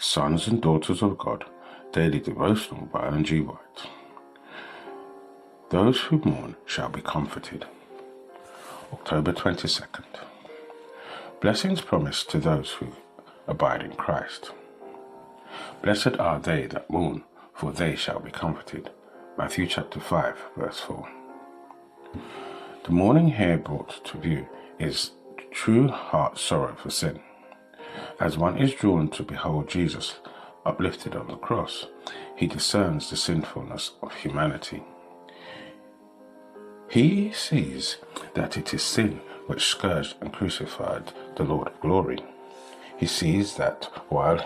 Sons and Daughters of God, Daily Devotional by G. White. Those who mourn shall be comforted. October 22nd. Blessings promised to those who abide in Christ. Blessed are they that mourn, for they shall be comforted. Matthew chapter 5, verse 4. The mourning here brought to view is true heart sorrow for sin. As one is drawn to behold Jesus uplifted on the cross, he discerns the sinfulness of humanity. He sees that it is sin which scourged and crucified the Lord of glory. He sees that while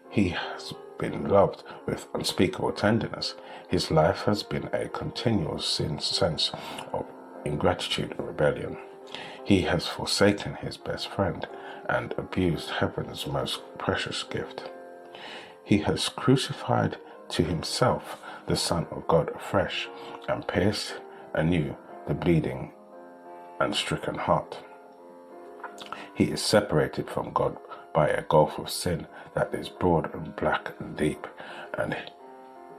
he has been loved with unspeakable tenderness, his life has been a continual sense of ingratitude and rebellion. He has forsaken his best friend and abused heaven's most precious gift. He has crucified to himself the Son of God afresh and pierced anew the bleeding and stricken heart. He is separated from God by a gulf of sin that is broad and black and deep, and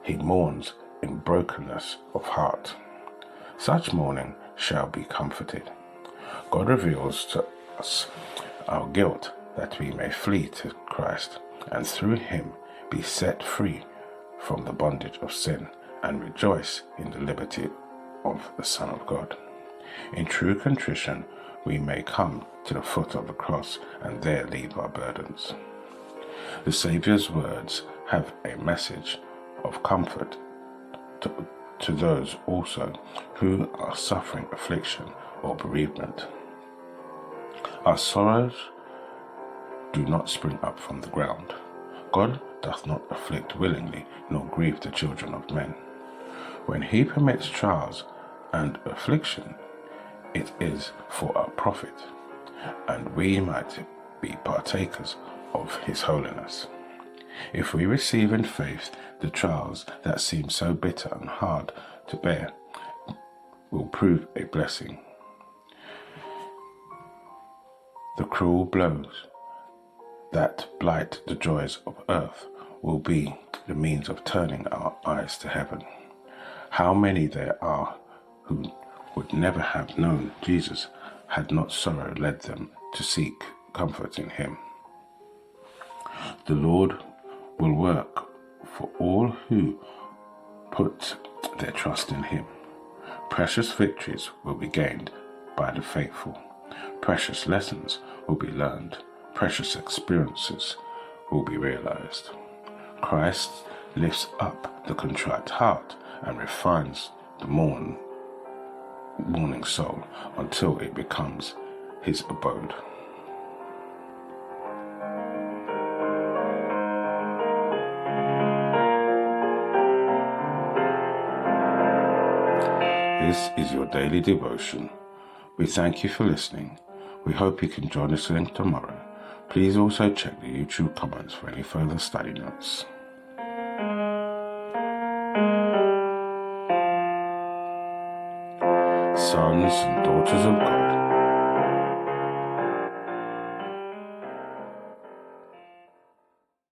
he mourns in brokenness of heart. Such mourning shall be comforted. God reveals to us our guilt that we may flee to Christ and through him be set free from the bondage of sin and rejoice in the liberty of the Son of God. In true contrition, we may come to the foot of the cross and there leave our burdens. The Saviour's words have a message of comfort to those also who are suffering affliction or bereavement. Our sorrows do not spring up from the ground. God doth not afflict willingly, nor grieve the children of men. When he permits trials and affliction, it is for our profit, and we might be partakers of his holiness. If we receive in faith, the trials that seem so bitter and hard to bear will prove a blessing. The cruel blows that blight the joys of earth will be the means of turning our eyes to heaven. How many there are who would never have known Jesus had not sorrow led them to seek comfort in him. The Lord will work for all who put their trust in him. Precious victories will be gained by the faithful. Precious lessons will be learned. Precious experiences will be realized. Christ lifts up the contrite heart and refines the mourning soul until it becomes his abode. This is your daily devotion. We thank you for listening. We hope you can join us again tomorrow. Please also check the YouTube comments for any further study notes. Sons and Daughters of God,